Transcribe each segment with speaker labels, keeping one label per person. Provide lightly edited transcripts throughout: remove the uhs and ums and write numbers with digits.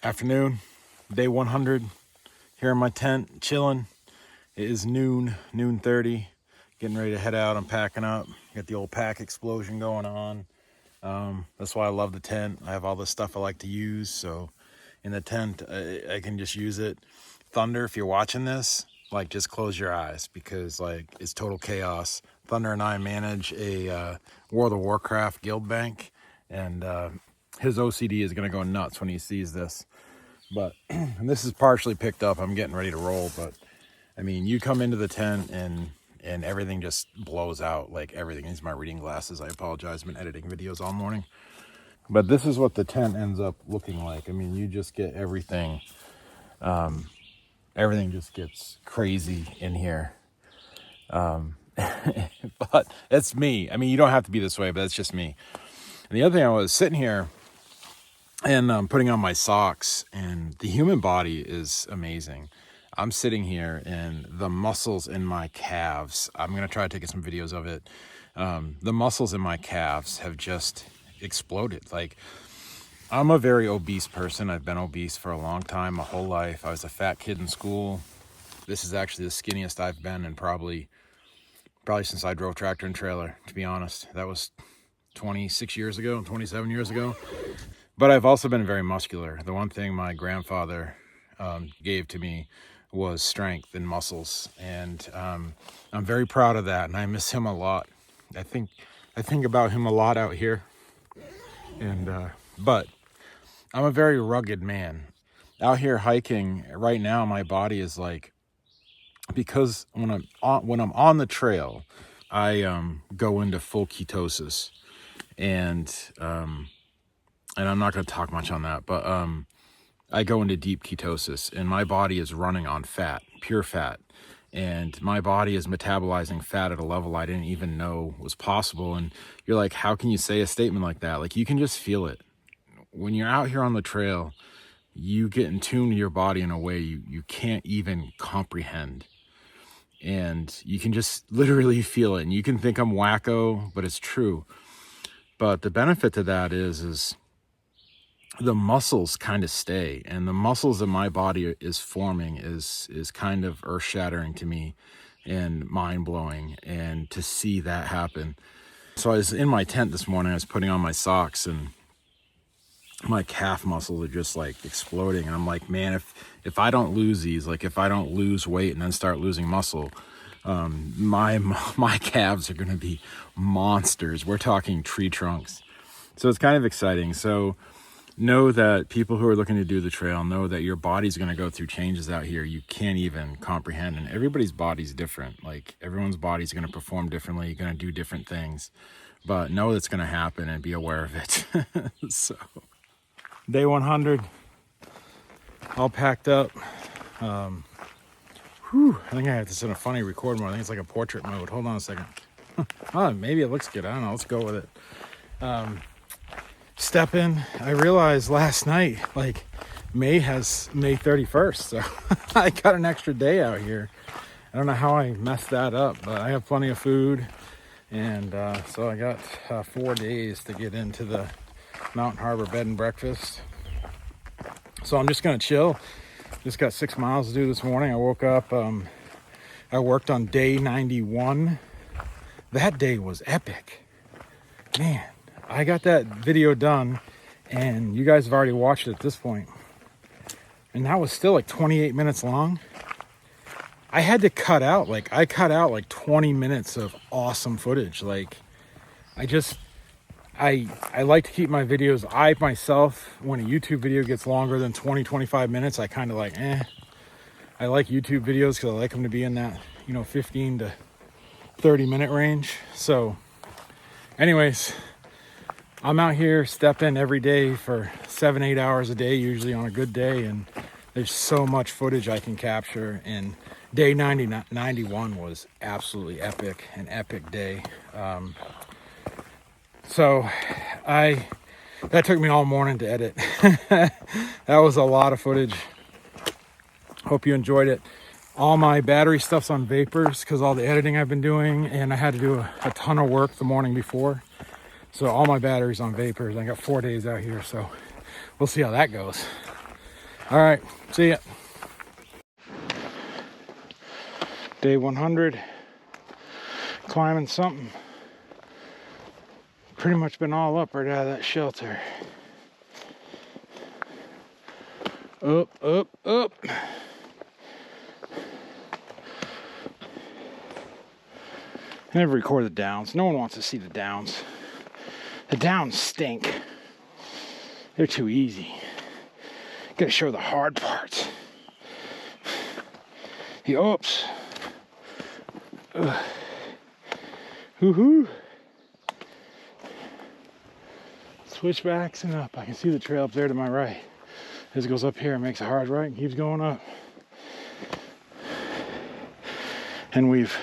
Speaker 1: Afternoon, day 100, here in my tent, chilling. It is noon 30, getting ready to head out. I'm packing up, got the old pack explosion going on. That's why I love the tent. I have all the stuff I like to use, so in the tent, I can just use it. Thunder, if you're watching this, like, just close your eyes, because like, it's total chaos. Thunder and I manage a World of Warcraft guild bank, and his OCD is gonna go nuts when he sees this. But and this is partially picked up. I'm getting ready to roll, but I mean, you come into the tent and everything just blows out. Like, everything. These are my reading glasses. I apologize. I've been editing videos all morning. But this is what the tent ends up looking like. I mean, you just get everything. Everything just gets crazy in here. But it's me. I mean, you don't have to be this way, but it's just me. And the other thing, I was sitting here and putting on my socks, and the human body is amazing. I'm sitting here and the muscles in my calves, I'm going to try taking some videos of it. The muscles in my calves have just exploded. Like, I'm a very obese person. I've been obese for a long time, my whole life. I was a fat kid in school. This is actually the skinniest I've been in probably since I drove tractor and trailer, to be honest. That was 26 years ago, 27 years ago. But I've also been very muscular. The one thing my grandfather gave to me was strength and muscles, and I'm very proud of that, and I miss him a lot. I think about him a lot out here, and but I'm a very rugged man. Out here hiking right now, my body is like, because when I'm on the trail, I go into full ketosis, and I'm not going to talk much on that, but I go into deep ketosis, and my body is running on fat, pure fat, and my body is metabolizing fat at a level I didn't even know was possible. And you're like, how can you say a statement like that? Like, you can just feel it. When you're out here on the trail, you get in tune to your body in a way you can't even comprehend. And you can just literally feel it, and you can think I'm wacko, but it's true. But the benefit to that is the muscles kind of stay, and the muscles that my body is forming is kind of earth-shattering to me and mind-blowing, and to see that happen. So I was in my tent this morning, I was putting on my socks, and my calf muscles are just like exploding, and I'm like, man, if I don't lose these, like if I don't lose weight and then start losing muscle, my calves are going to be monsters. We're talking tree trunks. So it's kind of exciting. So know that people who are looking to do the trail, know that your body's going to go through changes out here you can't even comprehend. And everybody's body's different. Like, everyone's body's going to perform differently. You're going to do different things. But know that's going to happen, and be aware of it. So, day 100, all packed up. I think I have this in a funny record mode. I think it's like a portrait mode. Hold on a second. Oh, maybe it looks good. I don't know. Let's go with it. Step in. I realized last night, like, May 31st, so I got an extra day out here. I don't know how I messed that up, but I have plenty of food, and so I got 4 days to get into the Mountain Harbor bed and breakfast. So I'm just gonna chill. Just got 6 miles to do this morning. I woke up, I worked on day 91. That day was epic, man. I got that video done, and you guys have already watched it at this point. And that was still like 28 minutes long. I had to cut out like 20 minutes of awesome footage. Like, I like to keep my videos, I myself, when a YouTube video gets longer than 20-25 minutes, I kind of like, I like YouTube videos because I like them to be in that, 15 to 30 minute range. So anyways, I'm out here stepping every day for 7-8 hours a day, usually on a good day, and there's so much footage I can capture. And day 91 was absolutely epic, an epic day. So that took me all morning to edit. That was a lot of footage. Hope you enjoyed it. All my battery stuff's on vapors because all the editing I've been doing, and I had to do a ton of work the morning before. So all my battery's on vapors. I got 4 days out here, so we'll see how that goes. All right, see ya. Day 100, climbing something. Pretty much been all up right out of that shelter. Up, up, up. I never record the downs. No one wants to see the downs. The downs stink. They're too easy. Gotta show the hard parts. The ups. Hoo-hoo. Switchbacks and up. I can see the trail up there to my right. As it goes up here, it makes a hard right and keeps going up. And we've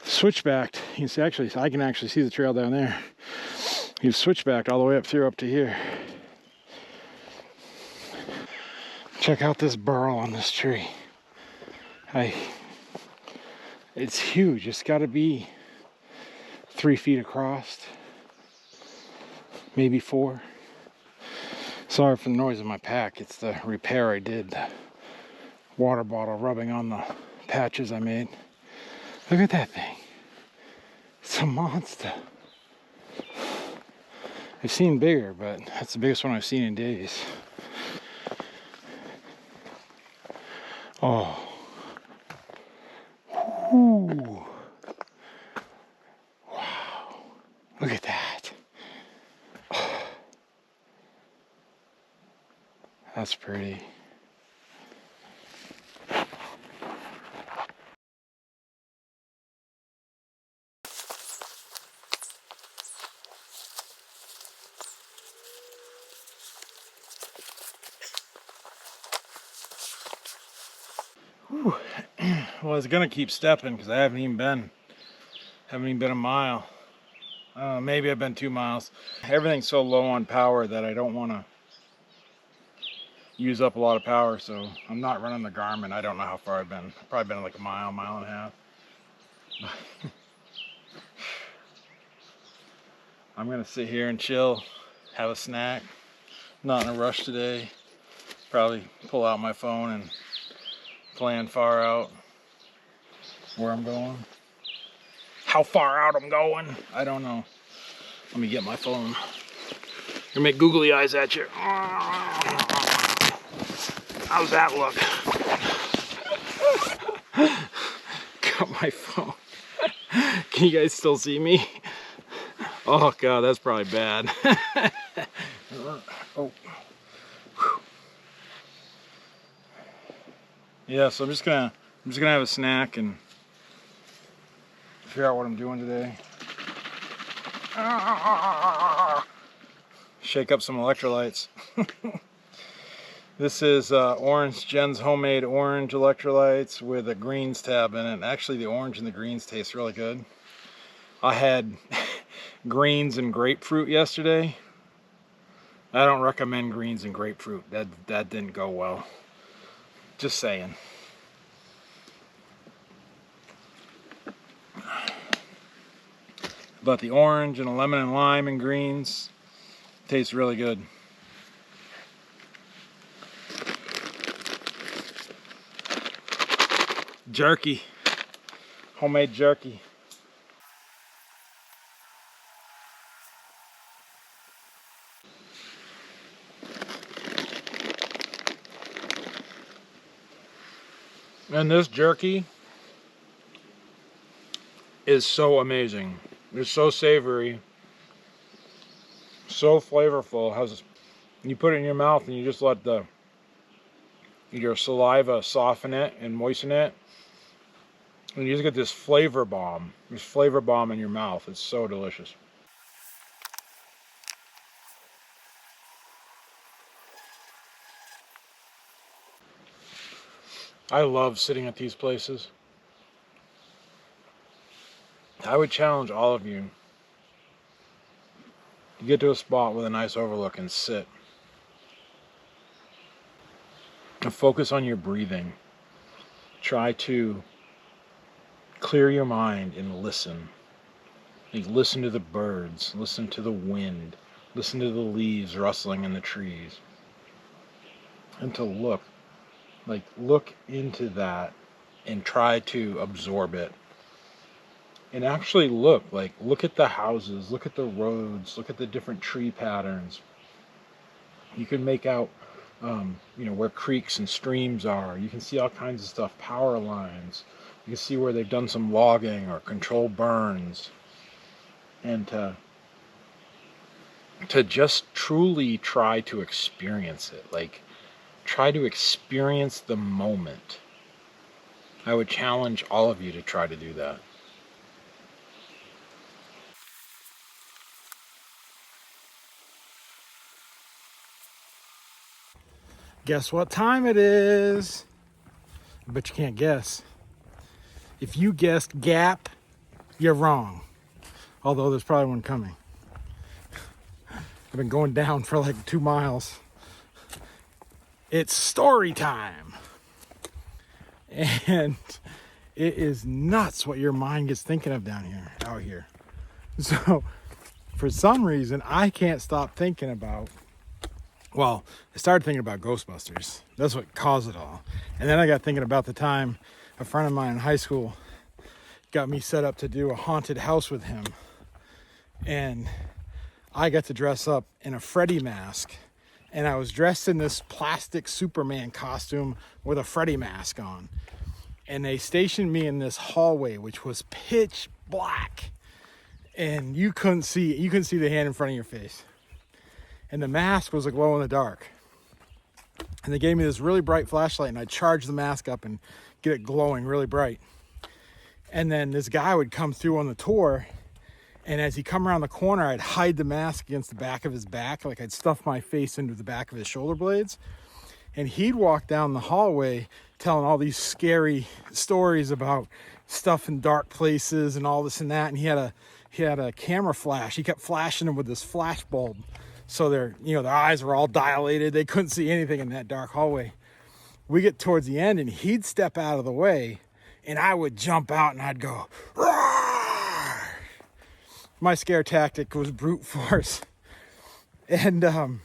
Speaker 1: switchbacked. You can see, actually, I can actually see the trail down there. You've switchbacked all the way up through up to here. Check out this burl on this tree. It's huge. It's got to be 3 feet across, maybe 4. Sorry for the noise in my pack. It's the repair I did. The water bottle rubbing on the patches I made. Look at that thing. It's a monster. I've seen bigger, but that's the biggest one I've seen in days. Oh. Ooh. Wow. Look at that. That's pretty. Whew. Well, I was gonna keep stepping because I haven't even been a mile. Maybe I've been 2 miles. Everything's so low on power that I don't want to use up a lot of power, so I'm not running the Garmin. I don't know how far I've been. I've probably been like a mile and a half. I'm gonna sit here and chill, have a snack. Not in a rush today. Probably pull out my phone and plan far out where I'm going. How far out I'm going, I don't know. Let me get my phone. Gonna make googly eyes at you. How's that look? Got my phone. Can you guys still see me? Oh God, that's probably bad. Oh. Yeah, so I'm just gonna have a snack and figure out what I'm doing today. Shake up some electrolytes. This is orange, Jen's homemade orange electrolytes with a greens tab in it. Actually, the orange and the greens taste really good. I had greens and grapefruit yesterday. I don't recommend greens and grapefruit. That didn't go well. Just saying. But the orange and a lemon and lime and greens tastes really good. Jerky. Homemade jerky. And this jerky is so amazing. It's so savory, so flavorful. You put it in your mouth and you just let your saliva soften it and moisten it. And you just get this flavor bomb in your mouth. It's so delicious. I love sitting at these places. I would challenge all of you to get to a spot with a nice overlook and sit. And focus on your breathing. Try to clear your mind and listen. Like, listen to the birds, listen to the wind, listen to the leaves rustling in the trees. and to look into that and try to absorb it. And actually look at the houses, look at the roads, look at the different tree patterns. You can make out, where creeks and streams are. You can see all kinds of stuff, power lines. You can see where they've done some logging or controlled burns. And to just truly try to experience it, try to experience the moment. I would challenge all of you to try to do that. Guess what time it is? I bet you can't guess. If you guessed Gap, you're wrong. Although there's probably one coming. I've been going down for like 2 miles. It's story time. And it is nuts what your mind gets thinking of out here. So for some reason, I can't stop thinking about, I started thinking about Ghostbusters. That's what caused it all. And then I got thinking about the time a friend of mine in high school got me set up to do a haunted house with him. And I got to dress up in a Freddy mask. And I was dressed in this plastic Superman costume with a Freddy mask on. And they stationed me in this hallway, which was pitch black. And you couldn't see the hand in front of your face. And the mask was a glow in the dark. And they gave me this really bright flashlight, and I'd charge the mask up and get it glowing really bright. And then this guy would come through on the tour, and as he come around the corner, I'd hide the mask against the back of his back, like I'd stuff my face into the back of his shoulder blades. And he'd walk down the hallway telling all these scary stories about stuff in dark places and all this and that. And he had a camera flash. He kept flashing them with this flash bulb. So their eyes were all dilated. They couldn't see anything in that dark hallway. We get towards the end and he'd step out of the way and I would jump out and I'd go, roar! My scare tactic was brute force. And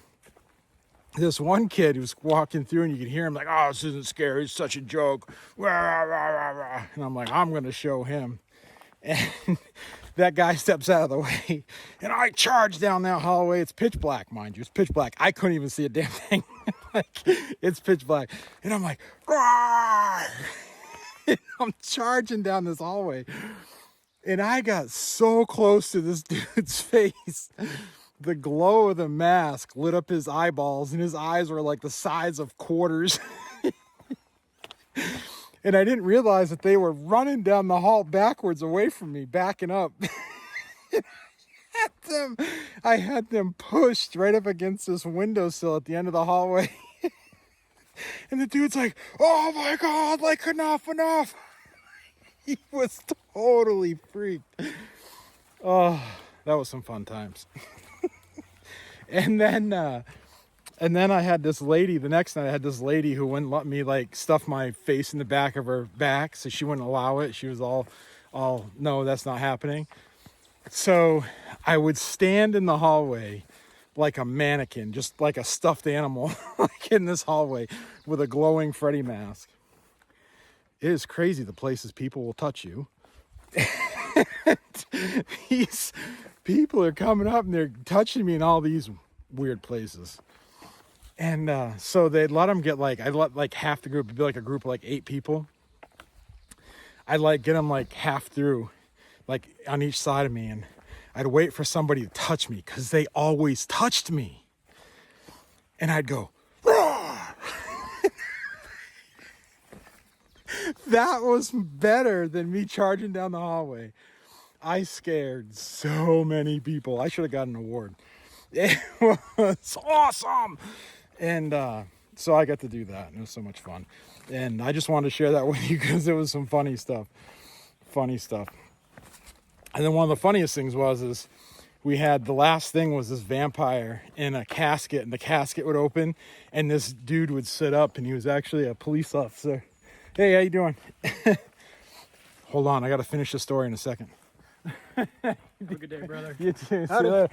Speaker 1: this one kid who was walking through and you could hear him like, oh, this isn't scary. It's such a joke. And I'm like, I'm going to show him. And that guy steps out of the way and I charge down that hallway. It's pitch black, mind you. It's pitch black. I couldn't even see a damn thing. It's pitch black. And I'm like, and I'm charging down this hallway. And I got so close to this dude's face. The glow of the mask lit up his eyeballs and his eyes were like the size of quarters. And I didn't realize that they were running down the hall backwards away from me, backing up. I had them pushed right up against this windowsill at the end of the hallway. And the dude's like, oh my God, like enough. He was totally freaked. Oh, that was some fun times. And then I had this lady, the next night I had this lady who wouldn't let me like stuff my face in the back of her back. So she wouldn't allow it. She was all, no, that's not happening. So I would stand in the hallway like a mannequin, just like a stuffed animal, like in this hallway with a glowing Freddy mask. It is crazy the places people will touch you. These people are coming up and they're touching me in all these weird places. And so they'd let them get I'd let like half the group, it'd be like a group of like 8 people. I'd like get them like half through, like on each side of me. And I'd wait for somebody to touch me because they always touched me. And I'd go, roar! That was better than me charging down the hallway. I scared so many people. I should have got an award. It was awesome. And so I got to do that. And it was so much fun. And I just wanted to share that with you because it was some funny stuff. And then one of the funniest things is we had, the last thing was this vampire in a casket, and the casket would open and this dude would sit up, and he was actually a police officer. Hey, how you doing? Hold on, I got to finish the story in a second.
Speaker 2: Have a good day, brother.
Speaker 1: You too. See you later.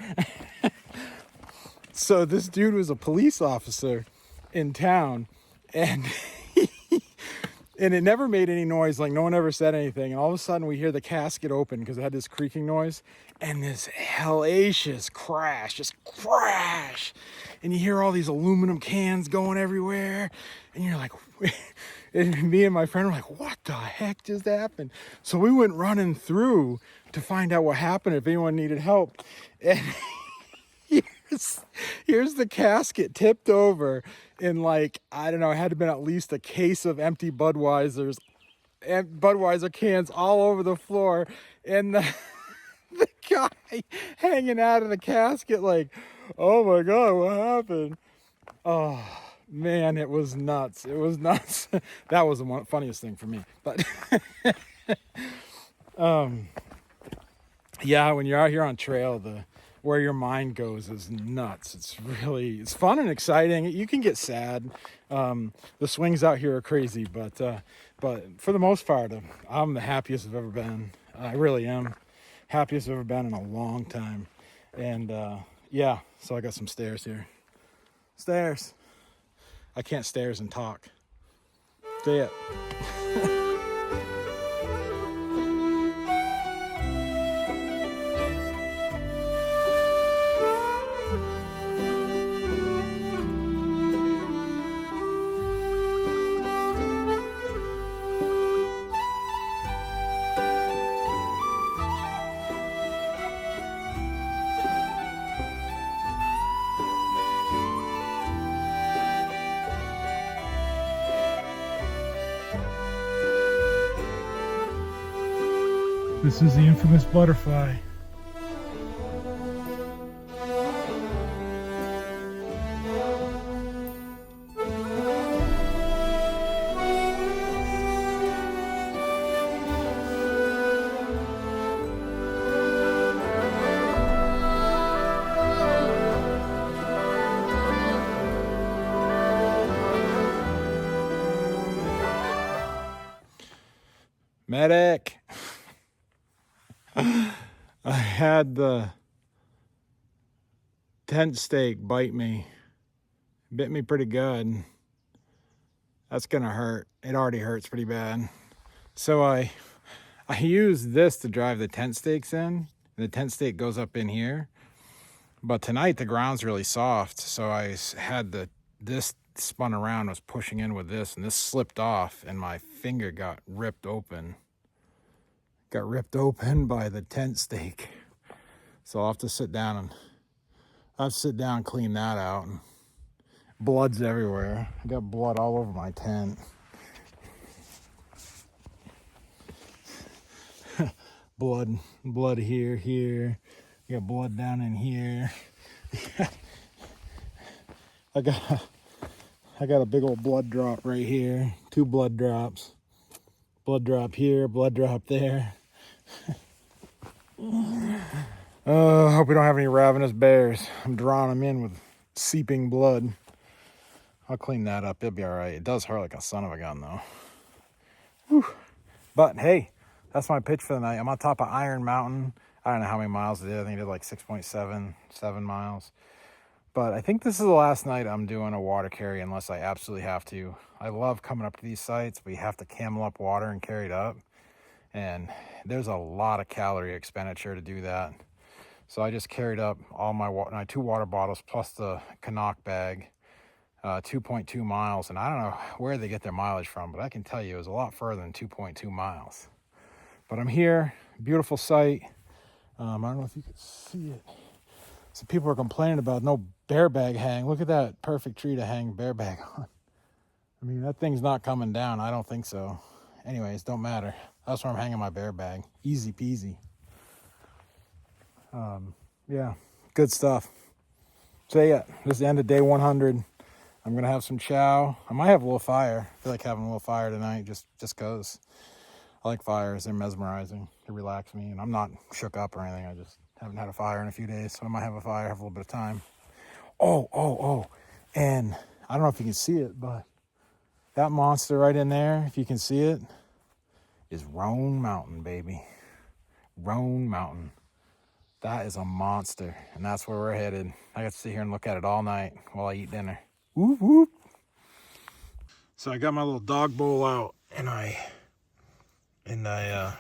Speaker 1: So this dude was a police officer,
Speaker 3: in town, and and it never made any noise. Like no one ever said anything. And all of a sudden we hear the casket open because it had this creaking noise, and this hellacious crash, just crash. And you hear all these aluminum cans going everywhere, and you're like, and me and my friend were like, what the heck just happened? So we went running through to find out what happened, if anyone needed help. And here's the casket tipped over in, like, I don't know, it had to have been at least a case of empty Budweisers and Budweiser cans all over the floor. And the guy hanging out of the casket like, oh my God, what happened? Oh man, it was nuts. It was nuts. That was the funniest thing for me. But yeah, when you're out here on trail, where your mind goes is nuts. It's fun and exciting. You can get sad. The swings out here are crazy, but for the most part, I'm the happiest I've ever been. I really am. Happiest I've ever been in a long time. And yeah, so I got some stairs here. Stairs. I can't stairs and talk. Say it. This is the infamous butterfly. Medic! I had the tent stake bite me. Bit me pretty good. That's gonna hurt. It already hurts pretty bad. So I use this to drive the tent stakes in. The tent stake goes up in here. But tonight the ground's really soft, so I had this spun around, was pushing in with this, and this slipped off, and my finger got ripped open. Got ripped open by the tent stake. So I'll have to sit down and clean that out. And blood's everywhere. I got blood all over my tent. blood here. I got blood down in here. I got a big old blood drop right here. 2 blood drops. Blood drop here, blood drop there. Hope we don't have any ravenous bears. I'm drawing them in with seeping blood. I'll clean that up. It'll be all right. It does hurt like a son of a gun, though. Whew. But hey, that's my pitch for the night. I'm on top of Iron Mountain. I don't know how many miles it is. I think it did like 6.77 miles. But I think this is the last night I'm doing a water carry unless I absolutely have to. I love coming up to these sites, but you have to camel up water and carry it up. And there's a lot of calorie expenditure to do that. So I just carried up all my 2 water bottles plus the Canuck bag, 2.2 miles. And I don't know where they get their mileage from, but I can tell you it was a lot further than 2.2 miles. But I'm here, beautiful site. I don't know if you can see it. So people are complaining about no bear bag hang. Look at that perfect tree to hang bear bag on. I mean, that thing's not coming down. I don't think so. Anyways, don't matter. That's where I'm hanging my bear bag. Easy peasy. Yeah, good stuff. So yeah, this is the end of day 100. I'm going to have some chow. I might have a little fire. I feel like having a little fire tonight just because I like fires. They're mesmerizing. They relax me. And I'm not shook up or anything. I just haven't had a fire in a few days. So I might have a fire, have a little bit of time. Oh. And I don't know if you can see it, but that monster right in there, if you can see it, is Roan Mountain, baby. Roan Mountain. That is a monster, and that's where we're headed. I got to sit here and look at it all night while I eat dinner. Whoop, whoop. So I got my little dog bowl out, and I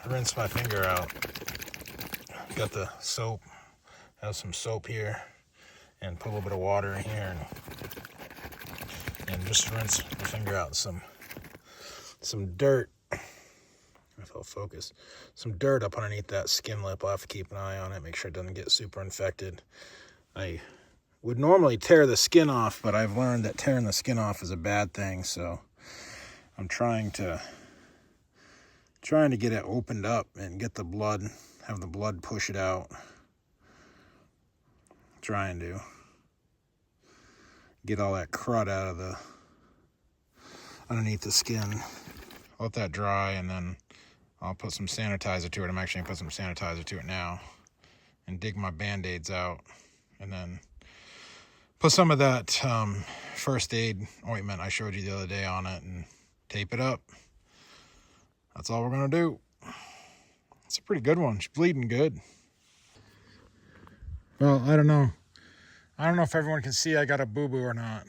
Speaker 3: rinsed my finger out. Got the soap. Have some soap here, and put a little bit of water in here, and just rinse the finger out. Some dirt. If I'll focus, some dirt up underneath that skin lip. I'll have to keep an eye on it, make sure it doesn't get super infected. I would normally tear the skin off, but I've learned that tearing the skin off is a bad thing, so I'm trying to get it opened up and get the blood, have the blood push it out. Trying to get all that crud out of the underneath the skin. Let that dry, and then I'll put some sanitizer to it. I'm actually gonna put some sanitizer to it now and dig my Band-Aids out, and then put some of that first aid ointment I showed you the other day on it and tape it up. That's all we're gonna do. It's a pretty good one. She's bleeding good. Well, I don't know. I don't know if everyone can see I got a boo-boo or not.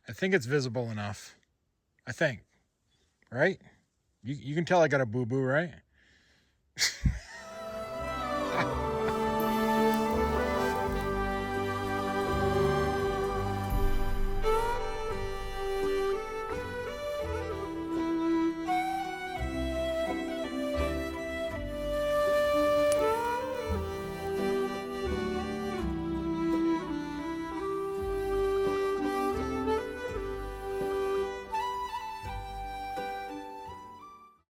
Speaker 3: I think it's visible enough. I think. Right? You can tell I got a boo-boo, right?